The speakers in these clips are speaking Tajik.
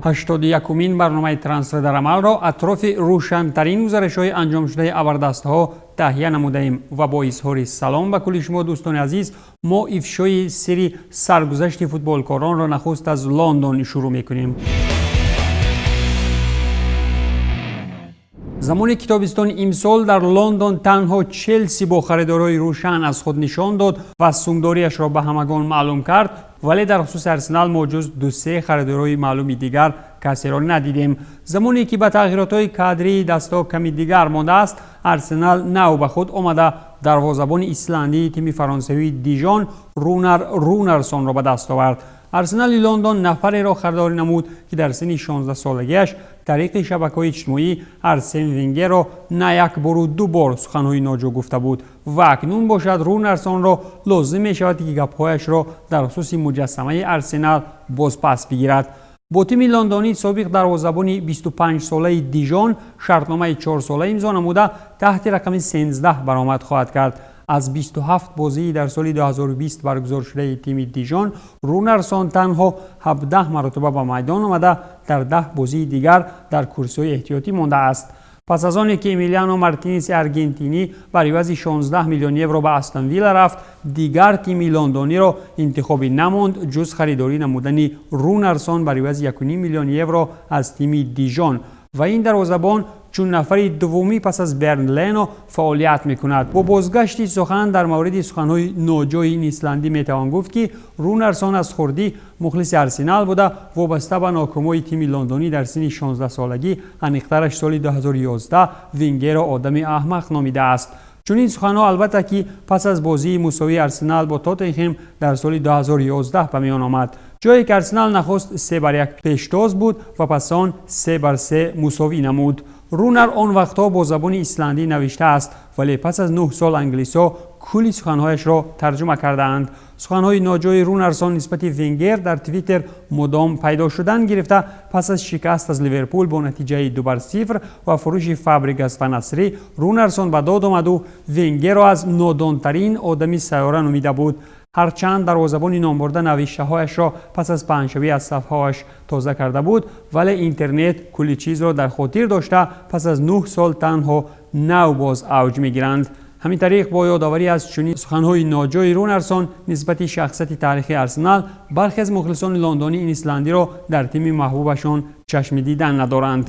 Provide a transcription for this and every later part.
81-мин барномаи трансфер дар амалро атрофи рӯшантарин гузаришҳои анҷомшудаи абардастаҳо таҳия намудаем ва бо изҳори салом ба кулли шумо дӯстони азиз мо ифшои сирри саргузашти футболкоронро нахуст аз Лондон шурӯъ мекунем. замони китобистони имсол дар Лондон танҳо Челси бо харидории рӯшан аз худ нишон дод ва сумдориашро ба ҳамагон маълум кард, вале дар хусуси Арсенал мо ҷуз 2-3 харидории маълуми дигар касеро надидем. замоне ки ба тағйиротҳои кадрии дастҳо ками дигар мондааст, Арсенал нав ба худ омада дарвозабони исландии тими фаронсавии Дижон Рунарсонро ба даст овард. арсенали Лондон нафареро харидорӣ намуд ки дар синни 16 солагиаш тариқи шабакаҳои иҷтимоӣ Арсен Венгерро на як бору ду бор суханҳои ноҷо гуфта буд ва акнун бошад Рунарсонро лозим мешавад ки гапҳояшро дар хусуси муҷассамаи Арсенал бозпас бигирад. бо тими лондонӣ собиқ дарвозабони 25-солаи Дижон шартномаи 4-сола имзо намуда таҳти рақами 13 баромад хоҳад кард. аз 27 бозии дар соли 2020 баргузор шудаи тими Дижон, Рунарсон танҳо 17 маротиба ба майдон омада дар 10 бозии дигар дар курсиҳои эҳтиётӣ мондааст. пас аз оне ки Эмилиано Мартинеси аргентинӣ ба ривази 16 миллион евро ба Астон Вилла рафт, дигар тими лондониро интихобе намонд ҷуз харидорӣ намудани Рунарсон ба ривази 1,5 миллион евро аз тими Дижон ва ин дарвозабон чун нафари дуввумӣ пас аз Бернд Лено фаъолият мекунад. бо бозгашти сухан дар мавриди суханҳои ноҷои ин исландӣ метавон гуфт ки Рунарсон аз хурдӣ мухлиси Арсенал буда вобаста ба нокумои тими лондонӣ дар синни 16-солагӣ аниқтараш соли 2011 Венгерро одами аҳмақ номидааст. чунин суханҳо албатта ки пас аз бозии мусовии Арсенал бо Тоттенхем дар соли 2011 ба миён омад, ҷое ки Арсенал нахуст 3-1 пештоз буд ва пас он 3-3 мусовӣ намуд. Рунар он вақтҳо бо забони исландӣ навиштааст, вале пас аз 9 сол англисҳо кулли суханҳояшро тарҷума кардаанд. суханҳои ноҷои Рунарсон нисбати Венгер дар Твиттер мудом пайдо шудан гирифта, пас аз шикаст аз Ливерпул бо натиҷаи 2-0 ва фурӯши Фабригас ва Насрӣ, Рунарсон ба дод омаду Венгерро аз нодонтарин одами сайёра номида буд. ҳарчанд дарвозабони номбурда навиштаҳояшро пас аз паҳншавӣ аз сафҳааш тоза карда буд, вале интернет кулли чизро дар хотир дошта пас аз 9 сол танҳо нав боз авҷ мегиранд. ҳамин тариқ бо ёдоварӣ аз чунин суханҳои ноҷои Рунарсон нисбати шахсияти таърихи Арсенал, бархе аз мухлисони лондонӣ ин исландиро дар тими маҳбубашон чашми дидан надоранд.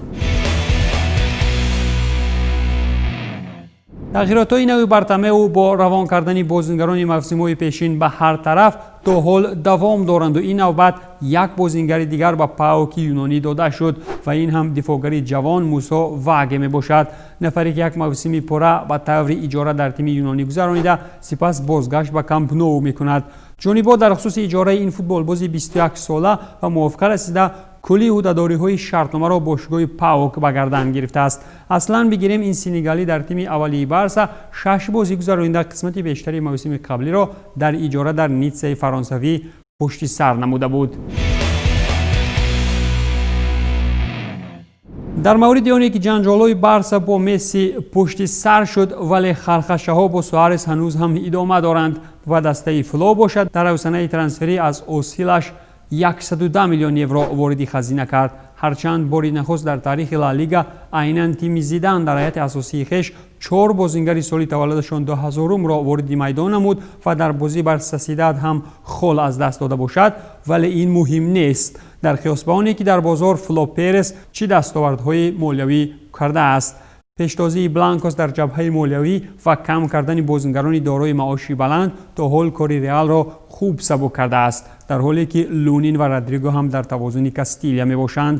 тағйиротҳои нави Бартомеу бо равон кардани бозингарони мавсимҳои пешин ба ҳар тараф то ҳол давом доранд ва ин навбат як бозингари дигар ба ПАОКи юнонӣ дода шуд ва ин ҳам дифоъгари ҷавон Мусо Ваге мебошад. нафаре ки як мавсими пурра ба таври иҷора дар тими юнонӣ гузаронида сипас бозгашт ба Камп Ноу мекунад. ҷонибҳо дар хусуси иҷораи ин футболбози 21 сола ба мувофиқа расида кулли ӯҳдадориҳои шартномаро бо шугои ПАОК ба гардан гирифтааст. аслан бигирем ин сенегалӣ дар тими аввалии Барса 6 бозӣ гузаронида қисмати бештари мавсими қаблиро дар иҷора дар Нитсаи фаронсавӣ пушти сар намуда буд. дар мавриди оне ки ҷанҷолҳои Барса бо Месси пушти сар шуд, вале хархашаҳо бо Суарес ҳанӯз ҳам идома доранд ва дастаи фло бошад дар ҳавсанаи трансферӣ аз Осилаш 110 миллион евро вориди хазина кард. ҳарчанд бори нахуст дар таърихи Ла Лига айнан тими Зидан дар ҳайати асосии хеш 4 бозингари соли таваллудашон 2000-ро вориди майдон намуд ва дар бозӣ бар Сосидад ҳам хол аз даст дода бошад, вале ин муҳим нест. дар қиёс ба оне ки дар бозор Фло Перес чӣ дастовардҳои молиявӣ кардааст. пештозии Бланкос дар ҷабҳаи молиявӣ ва кам кардани бозингарони дорои маоши баланд то ҳол кори Реалро хуб сабук кардааст, дар ҳоле ки Лунин ва Родриго ҳам дар тавозуни Кастилия мебошанд.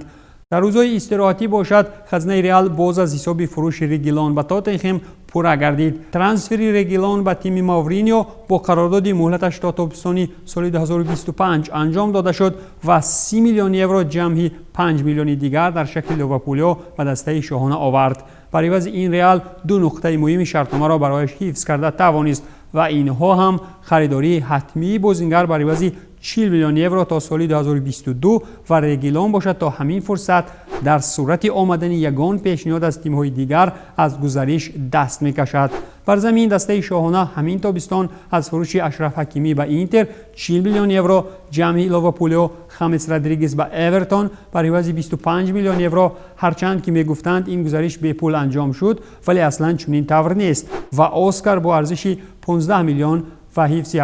дар рӯзҳои истироҳатӣ бошад хазинаи Реал боз аз ҳисоби фурӯши Регилон ба Тоттенхем пурра гардид. трансфери Регилон ба тими Мавриньо бо қарордоди муҳлаташ то тобистони соли 2025 анҷом дода шуд ва 30 миллион евро ҷамъи 5 миллиони дигар дар шакли Ливерпулиҳо ба дастаи шоҳона овард. ба ривази ин Реал 2 нуқтаи муҳими шартномаро барояш ҳифз карда тавонист ва инҳо ҳам харидории ҳатмии бозингар ба ривази 40 миллион евро то соли 2022 ва Регилон бошад то ҳамин фурсат дар сурати омадани ягон пешниҳод аз тимҳои дигар аз гузариш даст мекашад. بر زمین دسته شاهانه همین تابستان از فروش اشرف حکیمی به اینتر 40 میلیون یورو، جامی لیورپول خامس رودریگز به اورتون بر عوض 25 میلیون یورو، هرچند که میگفتند این گزارش به پول انجام شد ولی اصلا چنین طور نیست و اسکار با ارزش 15 میلیون و حفظ 75%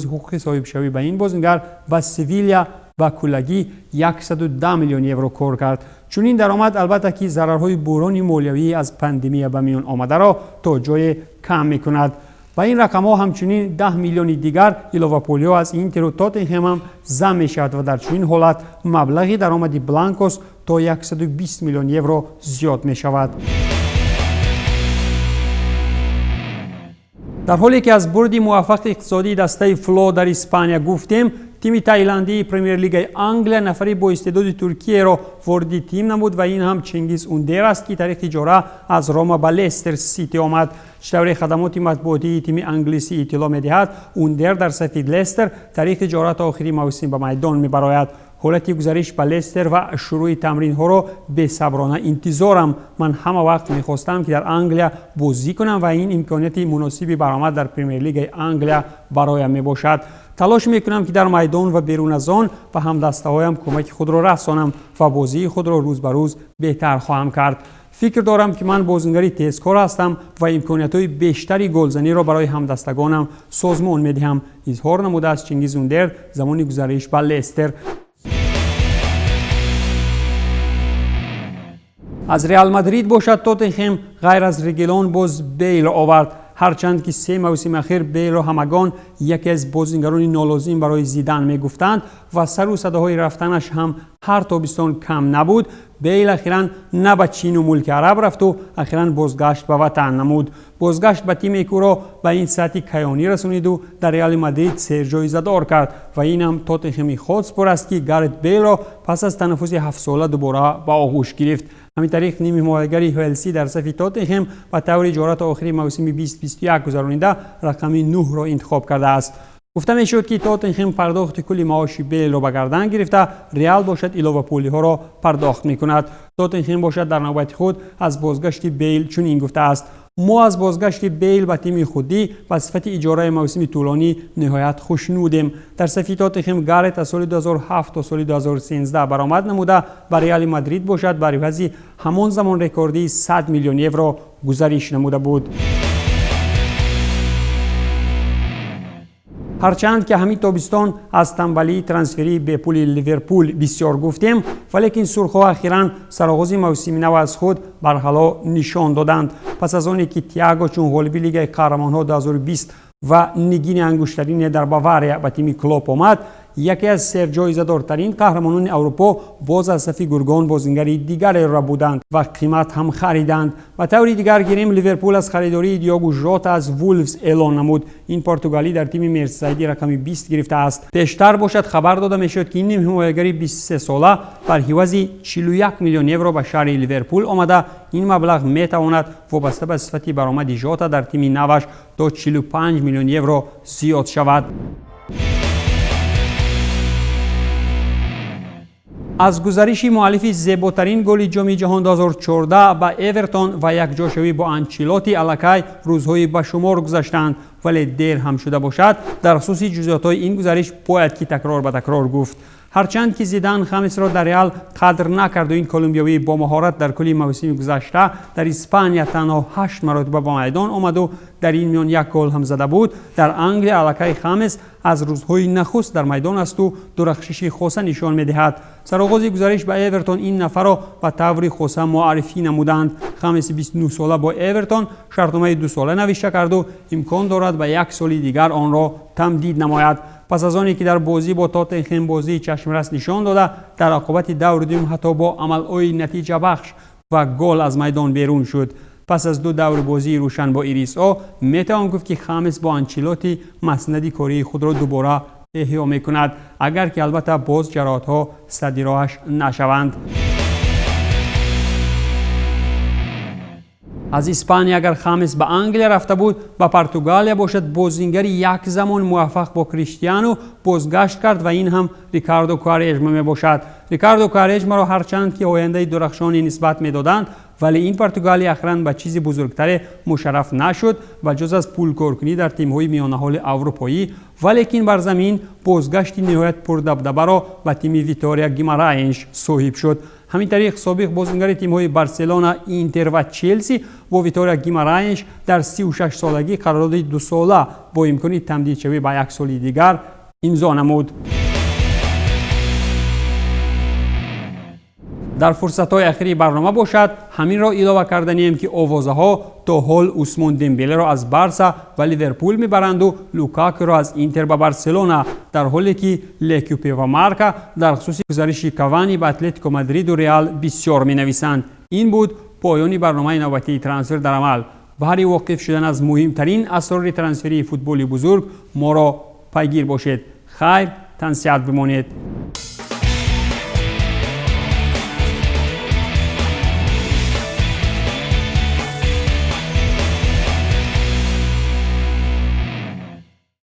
حقوق صاحب شوی به این بازیگر و سویلیا با کلگی 110 میلیون یورو کار کرد. چون این درآمد البته که ضررهای بحران مالیوی از پاندمی به میان آمده را تا جای کم میکند. با این رقم ها همچنین 10 میلیون دیگر لیورپول از اینتر و تاتنهام هم ضم میشود و در چنین حالت مبلغ درآمد بلانکوس تا 120 میلیون یورو زیاد می شود. در حالی که از بردی موفق اقتصادی دسته فلو در اسپانیا گفتیم، تیم تایلندی پرمیر لیگ انگلیا نفری با استعداد ترکیه را وارد تیم نمود و این هم چنگیز اوندر است که طریق اجاره از روما به لستر سیتی آمد. چطور خدمات مطبوعاتی تیم انگلیسی اطلاع می‌دهد اوندر در سفید لستر طریق اجاره تا آخری موسم به میدان می‌براید. حالتی گزارش به لستر و شروع تمرین ها را به صبرانه انتظارم. من همه وقت میخواستم که در انگلیا بازی کنم و این امکانیت مناسبی برآمد در پرمیر لیگ انگلیا برایم میباشد. تلاش میکنم که در میدان و بیرون از آن و هم دسته هایم کمک خود را رسانم و بازی خود را روز به روز بهتر خواهم کرد. فکر دارم که من بازیگری تیزکار هستم و امکانیت‌های بیشتری گلزنی را برای همدستگانم سازمان میدهم. اظهار نموده است چنگیز اوندر زمان گزارش به لستر. از ریال مادرید باشد تاتنهام غیر از رگیلون باز بیل آورد. هرچند که 3 موسم اخیر بیل را همگان یکی از بازیگران نالازم برای زیدان میگفتند و سر و صداهای رفتنش هم هر تابستان کم نبود، بیل اخیراً نه به چین و ملک عرب رفت و اخیراً بازگشت به وطن نمود. بازگشت به تیم کو را به این سطح کیانی رسانید و در ریال مادرید 3 جایزه دار کرد و این هم تاتنهام هاتسپور است که گارت بیل را پس از تنفس 7 ساله دوباره به آغوش گرفت. همین طریق نیم حمایتگری هلسی در صف تاتنهام و طور اجاره تا آخری موسم 2021 گذرانیده رقم 9 را انتخاب کرده است. گفته میشد که تاتنهام پرداخت کل معاش بیل را به گردن گرفته، ریال باشد لیورپول ها را پرداخت میکند. تاتنهام باشد در نوبت خود از بازگشت بیل چنین گفته است: ما از بازگشت بیل به تیم خودی و صفت اجاره موسم طولانی نهایت خوشنودیم. در صف تاتنهام گارت از سال 2007 تا سال 2013 برآمد نموده به ریال مادرید باشد بر عوض همان زمان رکوردی 100 میلیون یورو گزارش نموده بود. هرچند که همین تابستان از تنبلی ترانسفری به پول لیورپول بسیار گفتیم، ولیکن سرخ‌ها اخیراً سرآغاز موسم نو از خود برحالا نشان دادند. پس از آنی که تییاگو چون غالب لیگ قهرمان‌ها 2020 و نگین انگشترین در باواریا به تیم کلوپ آمد، یکی از 3 جایزه دارترین قهرمانان اروپا باز از صف گرگان بازیگری دیگری را بودند و قیمت هم خریدند. و طوری دیگر گیریم لیورپول از خریداری دیاگو ژوتا از وولفز اعلان نمود. این پرتغالی در تیم مرسیسایدی رقم 20 گرفته است. پیشتر باشد خبر داده میشد که این نیم حمایتگری 23 ساله بر عوض 41 میلیون یورو به شهر لیورپول آمده. این مبلغ میتواند وابسته به صفت برآمد ژوتا در تیم نوش تا 45 میلیون یورو زیاد شود. از گزارش مؤلف زیباترین گل جام جهان 2014 به اورتون و یک جاشوی با انچیلوتی الکی روزهای به شمار گذشتند، ولی دیر هم شده باشد در خصوص جزئیات‌های این گزارش باید که تکرار به تکرار گفت. هرچند که زیدان خامس را در ریال قدر نکرد و این کلمبیایی با مهارت در کل موسم گذشته در اسپانیا تنها 8 مرتبه به میدان آمد و در این میان 1 گل هم زده بود، در انگلیا الکی خامس از روزهای نخست در میدان است و درخشش خاص نشان می‌دهد. سرآغاز گزارش به اورتون این نفر را به طور خاص معرفی نمودند. خامس 29 ساله با اورتون شرطنامه 2 ساله نوشته کرد و امکان دارد به 1 سال دیگر آن را تمدید نماید. پس از آنی که در بازی با تاتنهام بازی چشمرس نشان داده، در عاقبت دور دوم حتی با عمل‌های نتیجه بخش و گل از میدان بیرون شد. پس از 2 دور بازی روشن با ایریس او میتوان گفت که خامس با انچیلوتی مسند کاری خود را دوباره احیا میکند، اگر که البته باز جراحت‌ها سد راهش نشوند. از اسپانیا اگر خامس به انگلیا رفته بود به پرتغالیا باشد. بازیگری یک زمان موفق با کریستیانو بازگشت کرد و این هم ریکاردو کوارجما می باشد. ریکاردو کوارجما را هرچند که آینده درخشانی نسبت میدادند ولی این پرتغالی اخیراً به چیزی بزرگتر مشرف نشد و جز از پول کارکنی در تیم‌های میانه‌حال اروپایی ولیکن بر زمین بازگشت نهایت پردبدبه را به تیم ویتوریا گیماراینش صاحب شد. همین طریق سابق بازیگر تیم‌های بارسلونا، اینتر و چلسی با ویتوریا گیماراینش در 36 سالگی قرارداد 2 ساله با امکان تمدیدشوی به 1 سال دیگر امضا نمود. در فرصت‌های اخیری برنامه باشد همین را علاوه کردنیم که آوازها تا حال عثمان دمبله را از بارسا و لیورپول میبرند و لوکاکو را از اینتر به بارسلونا، در حالی که لکیوپه و مارکا در خصوص گزارش کوانی به اتلتیکو مادرید و ریال بسیار مینویسند. این بود پایان برنامه نوبتی ترانسفر در عمل. برای واقف شدن از مهمترین اسرار ترانسفری فوتبال بزرگ ما را پیگیر باشید. خیر، تن سعادت بمانید.